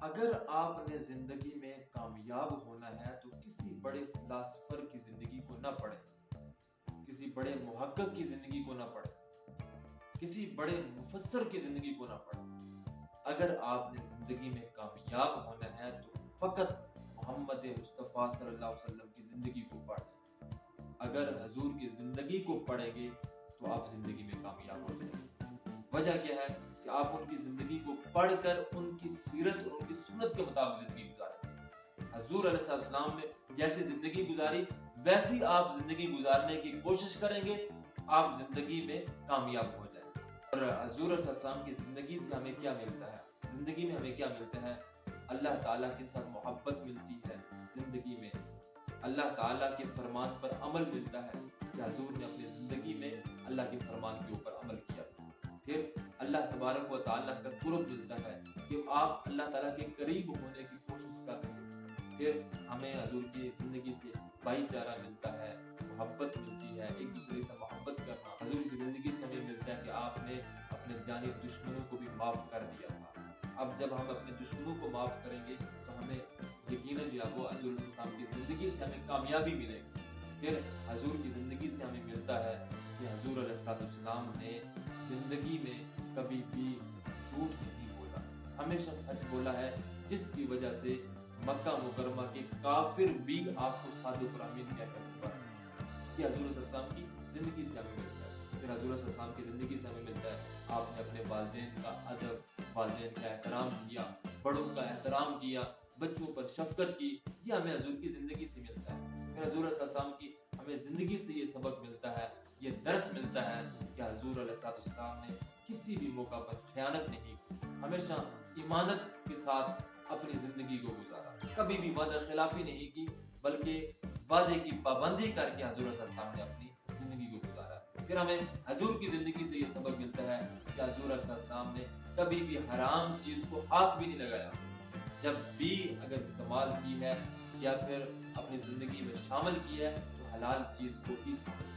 اگر آپ نے زندگی میں کامیاب ہونا ہے تو کسی بڑے فلاسفر کی زندگی کو نہ پڑھیں، کسی بڑے محقق کی زندگی کو نہ پڑھیں، کسی بڑے مفسر کی زندگی کو نہ پڑھیں۔ اگر آپ نے زندگی میں کامیاب ہونا ہے تو فقط محمد مصطفیٰ صلی اللہ علیہ وسلم کی زندگی کو پڑھیں۔ اگر حضور کی زندگی کو پڑھیں گے تو آپ زندگی میں کامیاب ہو جائیں گے۔ وجہ کیا ہے کہ آپ ان کی زندگی کو پڑھ کر ان کی سیرت اور ان کی سنت کے مطابق زندگی گزاریں۔ حضور علیہ السلام نے جیسی زندگی گزاری ویسی آپ زندگی گزارنے کی کوشش کریں گے، آپ زندگی میں کامیاب ہو جائیں گے۔ اور حضور علیہ السلام کی زندگی سے ہمیں کیا ملتا ہے؟ زندگی میں ہمیں کیا ملتا ہے؟ اللہ تعالیٰ کے ساتھ محبت ملتی ہے زندگی میں، اللہ تعالیٰ کے فرمان پر عمل ملتا ہے کہ حضور نے اپنی زندگی میں اللہ کے فرمان کے اوپر عمل کیا تھا۔ پھر اللہ تبارک و تعالیٰ کا قرب ملتا ہے کہ آپ اللہ تعالیٰ کے قریب ہونے کی کوشش کر رہے ہیں۔ پھر ہمیں حضور کی زندگی سے بھائی چارہ ملتا ہے، محبت ملتی ہے، ایک دوسرے سے محبت کرنا۔ حضور کی زندگی سے ہمیں ملتا ہے کہ آپ نے اپنے جانی دشمنوں کو بھی معاف کر دیا تھا۔ اب جب ہم اپنے دشمنوں کو معاف کریں گے تو ہمیں یقیناً جو ہے وہ حضور علیہ السلام کی زندگی سے ہمیں کامیابی ملے گی۔ پھر حضور کی زندگی سے ہمیں ملتا ہے کہ حضور علیہ السلام نے زندگی میں کبھی بھی جھوٹ نہیں بولا، ہمیشہ سچ بولا ہے، جس کی وجہ سے مکہ مکرمہ کے کافر بھی آپ کو صادق اور امین کہہ کر پکارتے ہیں۔ یہ حضور علیہ السلام کی زندگی سے ہمیں ملتا ہے۔ پھر حضور علیہ السلام کی زندگی سے ہمیں ملتا ہے آپ نے اپنے والدین کا ادب، والدین کا احترام کیا، بڑوں کا احترام کیا، بچوں پر شفقت کی، یہ ہمیں حضور کی زندگی سے ملتا ہے۔ پھر حضور علیہ السلام کی ہمیں زندگی سے یہ سبق ملتا ہے، یہ درس ملتا ہے کہ حضور علیہ السلام نے کسی بھی موقع پر خیانت نہیں کی، ہمیشہ ایمانت کے ساتھ اپنی زندگی کو گزارا، کبھی بھی وعدہ خلافی نہیں کی، بلکہ وعدے کی پابندی کر کے حضور علیہ السلام نے اپنی زندگی کو گزارا۔ پھر ہمیں حضور کی زندگی سے یہ سبق ملتا ہے کہ حضور علیہ السلام نے کبھی بھی حرام چیز کو ہاتھ بھی نہیں لگایا، جب بھی اگر استعمال کی ہے یا پھر اپنی زندگی میں شامل کی ہے تو حلال چیز کو ہی شامل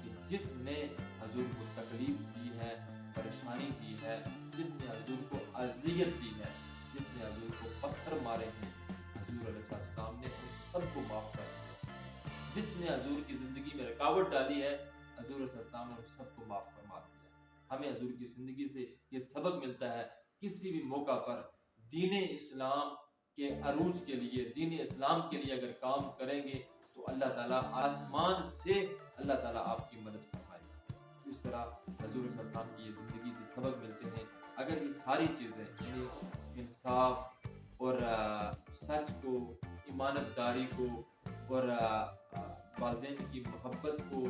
کی۔ جس نے حضور کو تکلیف دی ہے، پریشانی دی ہے، جس نے حضور کو اذیت دی ہے، جس نے حضور کو پتھر مارے ہیں، حضور علیہ السلام نے ان سب کو معاف کر دیا۔ جس نے حضور کی زندگی میں رکاوٹ ڈالی ہے، حضور علیہ السلام نے ان سب کو معاف فرما دیا۔ ہمیں حضور کی زندگی سے یہ سبق ملتا ہے، کسی بھی موقع پر دین اسلام کے عروج کے لیے، دین اسلام کے لیے اگر کام کریں گے تو اللہ تعالیٰ آسمان سے اللہ تعالیٰ آپ کی مدد فرمائے گا۔ اس طرح حضور علیہ السلام کی یہ زندگی سے سبق ملتے ہیں۔ اگر یہ ساری چیزیں یعنی انصاف اور سچ کو، ایمانت داری کو اور والدین کی محبت کو،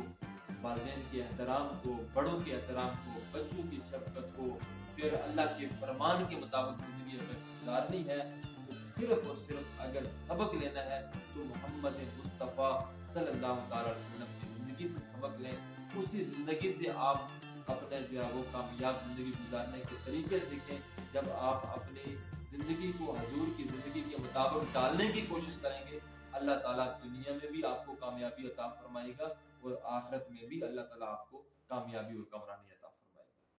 والدین کے احترام کو، بڑوں کے احترام کو، بچوں کی شفقت کو، پھر اللہ کے فرمان کے مطابق زندگی اگر گزارنی ہے تو صرف اور صرف اگر سبق لینا ہے تو محمد مصطفیٰ صلی اللہ تعالی علیہ وسلم کی زندگی سے سبق لیں۔ اسی زندگی سے آپ اپنے جو ہے وہ کامیاب زندگی گزارنے کے طریقے سیکھیں۔ جب آپ اپنی زندگی کو حضور کی زندگی کے مطابق ڈالنے کی کوشش کریں گے، اللہ تعالیٰ دنیا میں بھی آپ کو کامیابی عطا فرمائے گا اور آخرت میں بھی اللہ تعالیٰ آپ کو کامیابی اور کامرانی